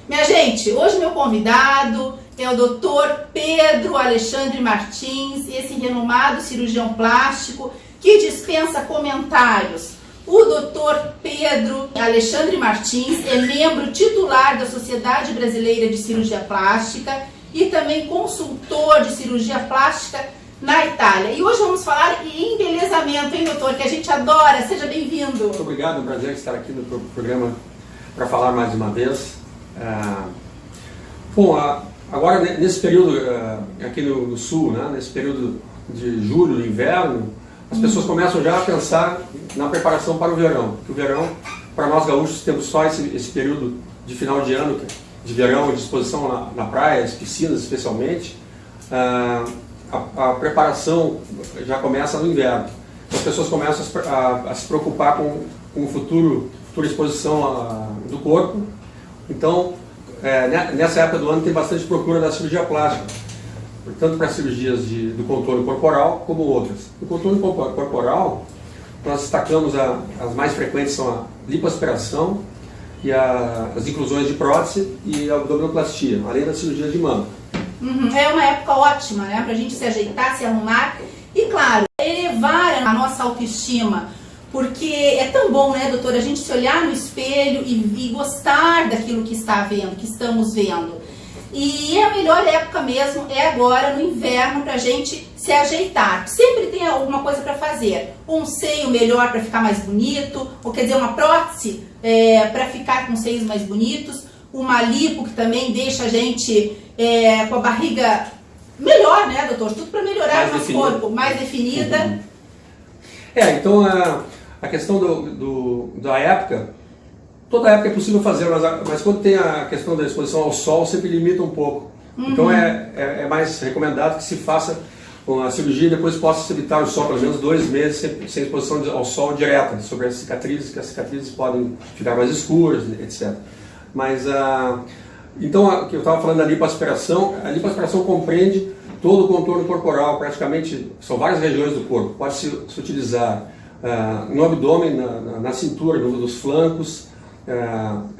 Minha gente, hoje meu convidado é o Dr. Pedro Alexandre Martins, esse renomado cirurgião plástico que dispensa comentários. O Dr. Pedro Alexandre Martins é membro titular da Sociedade Brasileira de Cirurgia Plástica e também consultor de cirurgia plástica na Itália. E hoje vamos falar em embelezamento, hein, doutor? Que a gente adora. Seja bem-vindo. Muito obrigado, é um prazer estar aqui no programa para falar mais uma vez. Bom, agora nesse período aqui no sul, né, nesse período de julho, inverno, as pessoas começam já a pensar na preparação para o verão. Porque o verão, para nós gaúchos, temos só esse período de final de ano, de verão, de exposição na praia, as piscinas especialmente. A preparação já começa no inverno. As pessoas começam a se preocupar com futura exposição do corpo. Então, nessa época do ano tem bastante procura da cirurgia plástica, tanto para cirurgias do contorno corporal como outras. No contorno corporal, nós destacamos as mais frequentes são a lipoaspiração e as inclusões de prótese e a abdominoplastia, além da cirurgia de mama. É uma época ótima, né, para a gente se ajeitar, se arrumar e, claro, elevar a nossa autoestima, porque é tão bom, né, doutora, a gente se olhar no espelho e gostar daquilo que está vendo, que estamos vendo. E a melhor época mesmo é agora, no inverno, para a gente se ajeitar. Sempre tem alguma coisa para fazer. Um seio melhor para ficar mais bonito, ou quer dizer, uma prótese para ficar com seios mais bonitos, uma lipo que também deixa a gente com a barriga melhor, né, doutor? Tudo para melhorar o nosso corpo, mais definida. Então a questão da época, toda época é possível fazer, mas quando tem a questão da exposição ao sol, sempre limita um pouco. Então é mais recomendado que se faça a cirurgia e depois possa evitar o sol pelo menos 2 meses sem exposição ao sol direta sobre as cicatrizes, que as cicatrizes podem ficar mais escuras, etc. Mas então, que eu estava falando da lipoaspiração, a lipoaspiração compreende todo o contorno corporal, praticamente, são várias regiões do corpo. Pode se utilizar no abdômen, na cintura, nos flancos,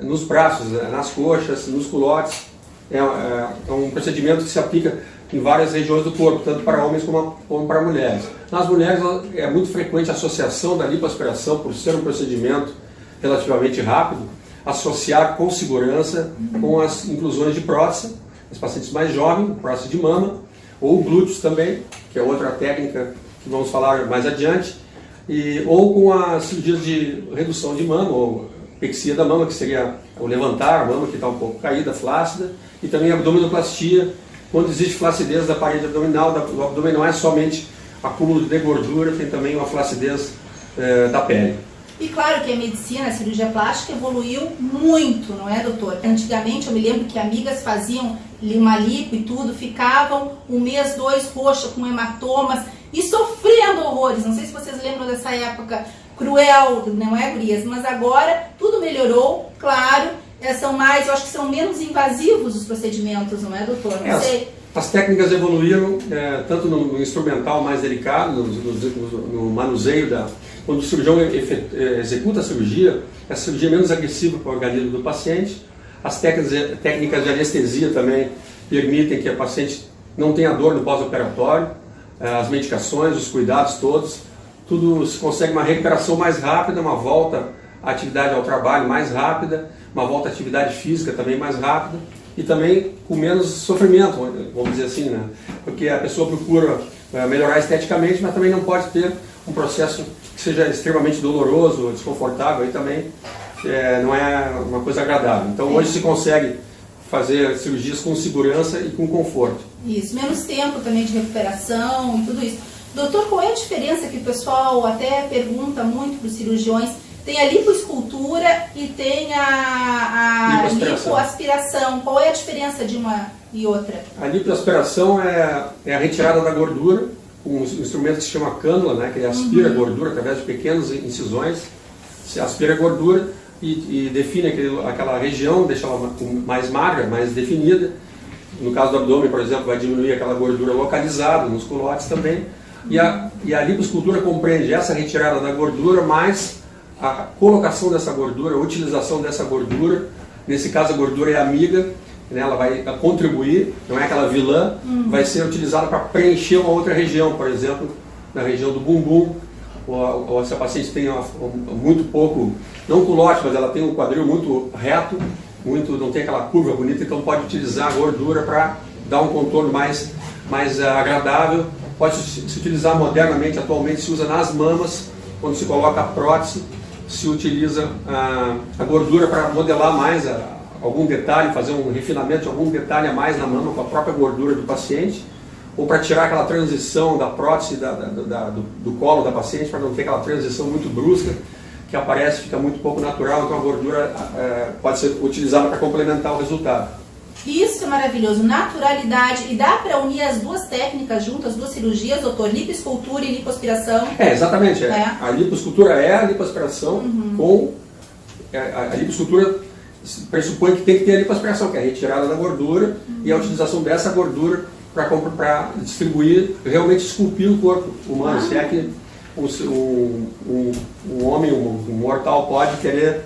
nos braços, nas coxas, nos culotes. É um procedimento que se aplica em várias regiões do corpo, tanto para homens como para mulheres. Nas mulheres é muito frequente a associação da lipoaspiração, por ser um procedimento relativamente rápido, associar com segurança com as inclusões de prótese, os pacientes mais jovens, prótese de mama, ou glúteos também, que é outra técnica que vamos falar mais adiante, ou com as cirurgias de redução de mama, ou pexia da mama, que seria o levantar a mama, que está um pouco caída, flácida, e também a abdominoplastia, quando existe flacidez da parede abdominal. O abdômen não é somente acúmulo de gordura, tem também uma flacidez da pele. E claro que a medicina, a cirurgia plástica evoluiu muito, não é, doutor? Antigamente eu me lembro que amigas faziam uma lipo e tudo, ficavam 1 mês, 2 roxas com hematomas e sofrendo horrores. Não sei se vocês lembram dessa época cruel, não é, gurias? Mas agora tudo melhorou, claro, eu acho que são menos invasivos os procedimentos, não é, doutor? Não sei. As técnicas evoluíram, tanto no instrumental mais delicado, no manuseio quando o cirurgião executa a cirurgia é menos agressiva para o organismo do paciente. As técnicas de anestesia também permitem que a paciente não tenha dor no pós-operatório. As medicações, os cuidados todos, tudo se consegue uma recuperação mais rápida, uma volta à atividade ao trabalho mais rápida, uma volta à atividade física também mais rápida e também com menos sofrimento, vamos dizer assim, né? Porque a pessoa procura melhorar esteticamente, mas também não pode ter um processo que seja extremamente doloroso, desconfortável, e também não é uma coisa agradável. Então hoje se consegue fazer cirurgias com segurança e com conforto. Isso, menos tempo também de recuperação e tudo isso. Doutor, qual é a diferença que o pessoal até pergunta muito para os cirurgiões? Tem a lipoescultura e tem a lipoaspiração. Qual é a diferença de uma e outra? A lipoaspiração é a retirada da gordura, com um instrumento que se chama cânula, né, que ele aspira a gordura através de pequenas incisões, se aspira a gordura e define aquela região, deixa ela mais magra, mais definida. No caso do abdômen, por exemplo, vai diminuir aquela gordura localizada, nos culotes também. E a lipoescultura compreende essa retirada da gordura, mais a colocação dessa gordura, a utilização dessa gordura Nesse caso a gordura é amiga, né? Ela vai contribuir, não é aquela vilã, vai ser utilizada para preencher uma outra região, por exemplo, na região do bumbum, ou se a paciente tem muito pouco, não culote, mas ela tem um quadril muito reto, não tem aquela curva bonita, então pode utilizar a gordura para dar um contorno mais agradável. Pode se utilizar modernamente, atualmente se usa nas mamas, quando se coloca a prótese, se utiliza a gordura para modelar mais algum detalhe, fazer um refinamento de algum detalhe a mais na mama com a própria gordura do paciente, ou para tirar aquela transição da prótese do colo da paciente, para não ter aquela transição muito brusca, que aparece, fica muito pouco natural, então a gordura pode ser utilizada para complementar o resultado. Isso é maravilhoso, naturalidade, e dá para unir as duas técnicas juntas, as duas cirurgias, doutor, lipoescultura e lipoaspiração? Exatamente, a lipoescultura é a lipoaspiração com... A lipoescultura pressupõe que tem que ter a lipoaspiração, que é a retirada da gordura e a utilização dessa gordura para distribuir, realmente esculpir o corpo humano, se é que um homem, um mortal pode querer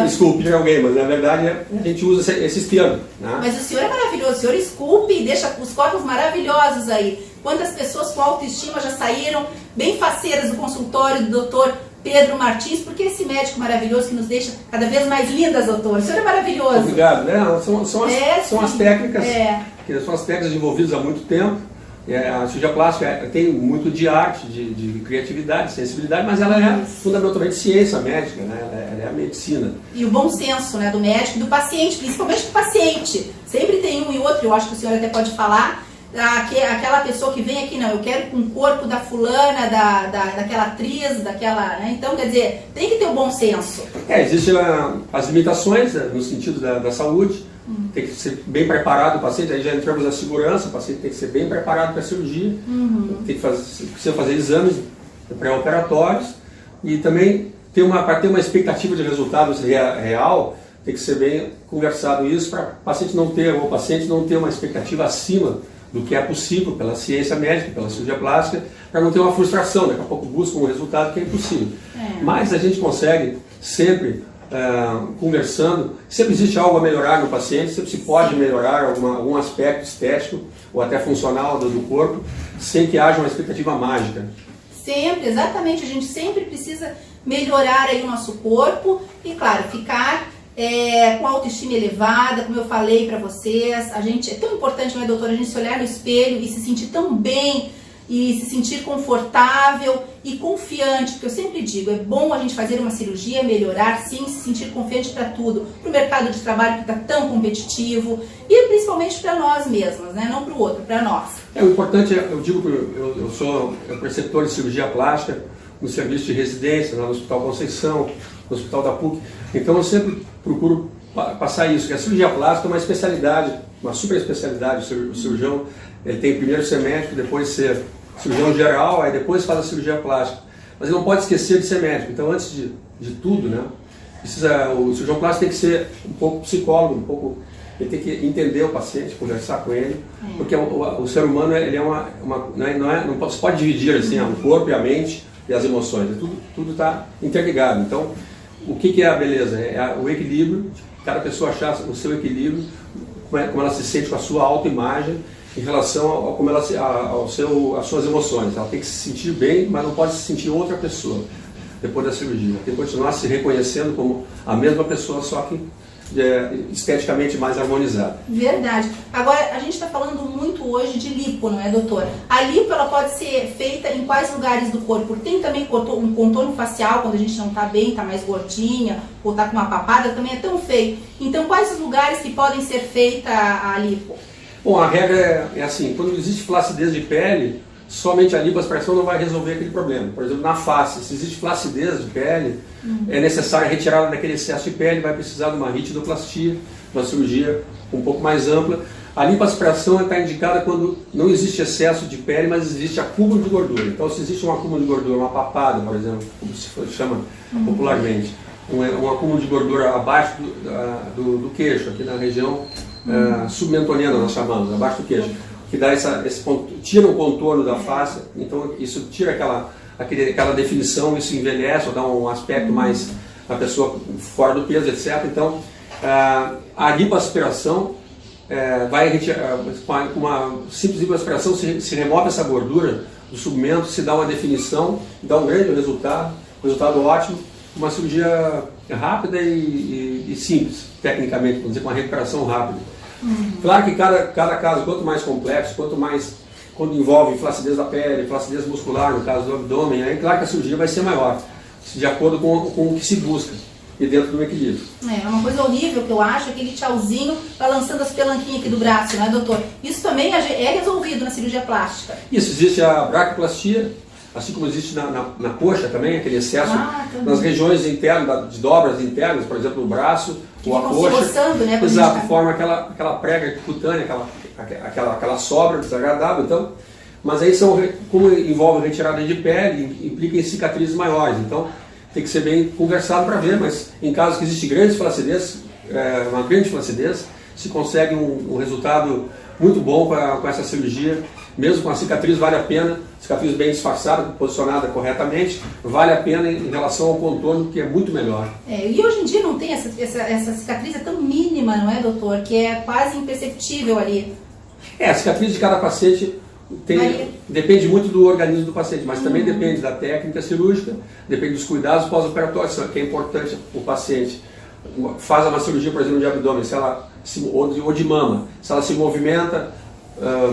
esculpir alguém, mas na verdade a gente usa esses termos. Né? Mas o senhor é maravilhoso, o senhor esculpe e deixa os corpos maravilhosos aí. Quantas pessoas com autoestima já saíram bem faceiras do consultório do doutor Pedro Martins, porque esse médico maravilhoso que nos deixa cada vez mais lindas, doutor. O senhor é maravilhoso. Obrigado. São as técnicas, que são as técnicas desenvolvidas há muito tempo. A cirurgia plástica tem muito de arte, de criatividade, de sensibilidade, mas ela é fundamentalmente ciência médica, né? Ela é a medicina. E o bom senso, né, do médico e do paciente, principalmente do paciente. Sempre tem um e outro, eu acho que o senhor até pode falar, aquela pessoa que vem aqui, não, eu quero com o corpo da fulana, daquela atriz, daquela... Né? Então, quer dizer, tem que ter o bom senso. Existem as limitações, no sentido da saúde. Tem que ser bem preparado o paciente, aí já entramos na segurança, o paciente tem que ser bem preparado para a cirurgia, tem que fazer exames pré-operatórios e também para ter uma expectativa de resultados real, tem que ser bem conversado isso para o paciente não ter uma expectativa acima do que é possível pela ciência médica, pela cirurgia plástica, para não ter uma frustração, daqui a pouco busca um resultado que é impossível. Mas a gente consegue sempre... conversando, sempre existe algo a melhorar no paciente, sempre se pode melhorar algum aspecto estético ou até funcional do corpo, sem que haja uma expectativa mágica. Sempre, exatamente, a gente sempre precisa melhorar aí o nosso corpo e, claro, ficar com a autoestima elevada, como eu falei para vocês. É tão importante, não é, doutora, a gente se olhar no espelho e se sentir tão bem, e se sentir confortável e confiante, porque eu sempre digo, é bom a gente fazer uma cirurgia, melhorar, sim, se sentir confiante para tudo, para o mercado de trabalho que está tão competitivo e principalmente para nós mesmos, né? Não para o outro, para nós. O importante, eu digo, eu sou preceptor de cirurgia plástica no serviço de residência, lá no Hospital Conceição, no Hospital da PUC, então eu sempre procuro passar isso, que a cirurgia plástica é uma especialidade, uma super especialidade. O cirurgião ele tem primeiro ser médico, depois ser cirurgião geral, aí depois faz a cirurgia plástica. Mas ele não pode esquecer de ser médico. Então, antes de tudo, né, o cirurgião plástico tem que ser um pouco psicólogo, ele tem que entender o paciente, conversar com ele, porque o ser humano ele não se pode dividir assim, o corpo e a mente e as emoções. Tudo está interligado. Então, o que é a beleza? É o equilíbrio, cada pessoa achar o seu equilíbrio, como ela se sente com a sua autoimagem, em relação a como às suas emoções. Ela tem que se sentir bem, mas não pode se sentir outra pessoa depois da cirurgia. Tem que continuar se reconhecendo como a mesma pessoa, só que esteticamente mais harmonizada. Verdade. Agora, a gente está falando muito hoje de lipo, não é, doutor? A lipo ela pode ser feita em quais lugares do corpo? Tem também um contorno facial, quando a gente não está bem, está mais gordinha, ou está com uma papada, também é tão feio. Então, quais os lugares que podem ser feita a lipo? Bom, a regra é assim, quando existe flacidez de pele, somente a lipoaspiração não vai resolver aquele problema. Por exemplo, na face, se existe flacidez de pele, é necessária a retirada daquele excesso de pele, vai precisar de uma ritidoplastia, uma cirurgia um pouco mais ampla. A lipoaspiração está indicada quando não existe excesso de pele, mas existe acúmulo de gordura. Então, se existe um acúmulo de gordura, uma papada, por exemplo, como se chama popularmente, um acúmulo de gordura abaixo do queixo, aqui na região submentoniana, nós chamamos, abaixo do queixo, que dá tira o contorno da face, então isso tira aquela definição, isso envelhece ou dá um aspecto mais a pessoa fora do peso, etc. Então A lipoaspiração vai retirar, com uma simples lipoaspiração se remove essa gordura do submento, se dá uma definição, dá um grande resultado ótimo, uma cirurgia rápida e simples, tecnicamente, vamos dizer, com uma recuperação rápida. Claro que cada caso, quanto mais complexo, quando envolve flacidez da pele, flacidez muscular, no caso do abdômen, aí claro que a cirurgia vai ser maior, de acordo com o que se busca e dentro do equilíbrio. É uma coisa horrível que eu acho, aquele tchauzinho balançando as pelanquinhas aqui do braço, né, doutor? Isso também é resolvido na cirurgia plástica? Isso, existe a braquioplastia, assim como existe na coxa também, aquele excesso nas regiões internas, de dobras internas, por exemplo, o braço ou a coxa. Roçando, né? Exato, forma aquela prega cutânea, aquela sobra desagradável. Então, mas aí como envolve retirada de pele, implica em cicatrizes maiores. Então, tem que ser bem conversado para ver, mas em casos que existe grande flacidez, uma grande flacidez, se consegue um resultado muito bom com essa cirurgia, mesmo com a cicatriz vale a pena, cicatriz bem disfarçada, posicionada corretamente, vale a pena em relação ao contorno, que é muito melhor. E hoje em dia não tem essa cicatriz, é tão mínima, não é, doutor, que é quase imperceptível ali. A cicatriz de cada paciente depende muito do organismo do paciente, mas também depende da técnica cirúrgica, depende dos cuidados pós-operatórios, que é importante o paciente faz uma cirurgia, por exemplo, de abdômen, ou de mama, se ela se movimenta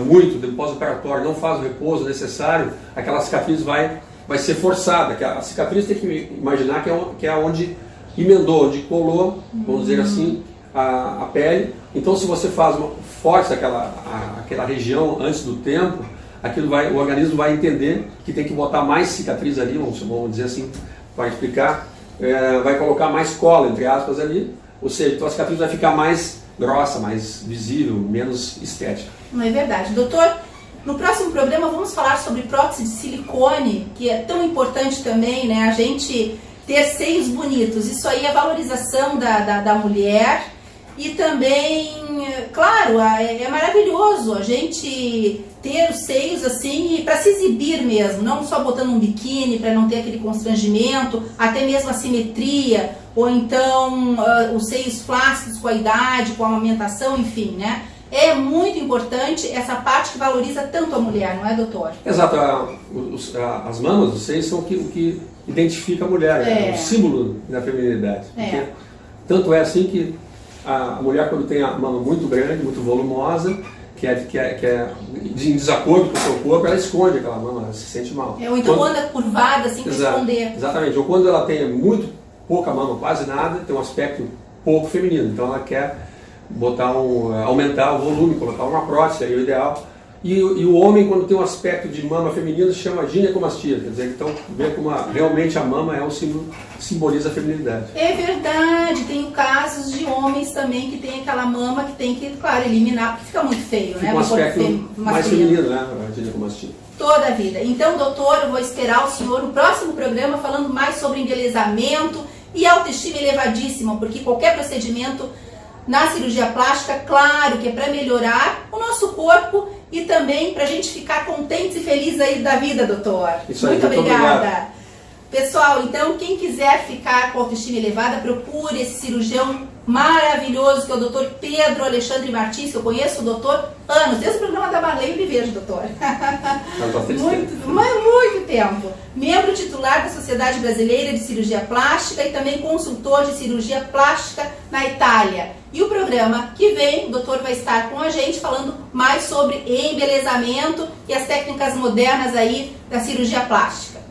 muito do pós-operatório, não faz o repouso necessário, aquela cicatriz vai ser forçada. A cicatriz tem que imaginar que é onde emendou, onde colou, vamos dizer assim, a pele. Então, se você força aquela região antes do tempo, o organismo vai entender que tem que botar mais cicatriz ali, vamos dizer assim, para explicar, vai colocar mais cola, entre aspas, ali, ou seja, então a cicatriz vai ficar mais grossa, mais visível, menos estética. Não é verdade. Doutor, no próximo programa vamos falar sobre prótese de silicone, que é tão importante também, né, a gente ter seios bonitos. Isso aí é valorização da mulher. E também, claro, é maravilhoso a gente ter os seios assim para se exibir mesmo, não só botando um biquíni para não ter aquele constrangimento, até mesmo a simetria, ou então os seios flácidos com a idade, com a amamentação, enfim, né? É muito importante essa parte que valoriza tanto a mulher, não é, doutor? Exato, as mamas, os seios são o que identifica a mulher, é o símbolo da feminilidade. Tanto é assim que a mulher, quando tem a mama muito grande, muito volumosa, que é em desacordo com o seu corpo, ela esconde aquela mama, ela se sente mal. Ou então anda curvada assim para esconder. Exatamente, ou quando ela tem muito pouca mama, quase nada, tem um aspecto pouco feminino, então ela quer aumentar o volume, colocar uma prótese, aí é o ideal. E o homem, quando tem um aspecto de mama feminino, se chama ginecomastia, quer dizer, então vê como realmente a mama é um símbolo que simboliza a feminilidade. É verdade, tem casos de homens também que tem aquela mama que tem que, claro, eliminar, porque fica muito feio, fica um aspecto mais feminino, né, a ginecomastia. Toda a vida. Então, doutor, eu vou esperar o senhor no próximo programa falando mais sobre embelezamento e autoestima elevadíssima, porque qualquer procedimento na cirurgia plástica, claro que é para melhorar o nosso corpo e também para a gente ficar contentes e felizes aí da vida, doutor. Isso aí, muito obrigada. Obrigado. Pessoal, então quem quiser ficar com autoestima elevada, procure esse cirurgião maravilhoso que é o doutor Pedro Alexandre Martins, que eu conheço o doutor anos, desde o programa da Marlene me vejo, doutor. Muito tempo. Membro titular da Sociedade Brasileira de Cirurgia Plástica e também consultor de cirurgia plástica na Itália. E o programa que vem, o doutor vai estar com a gente falando mais sobre embelezamento e as técnicas modernas aí da cirurgia plástica.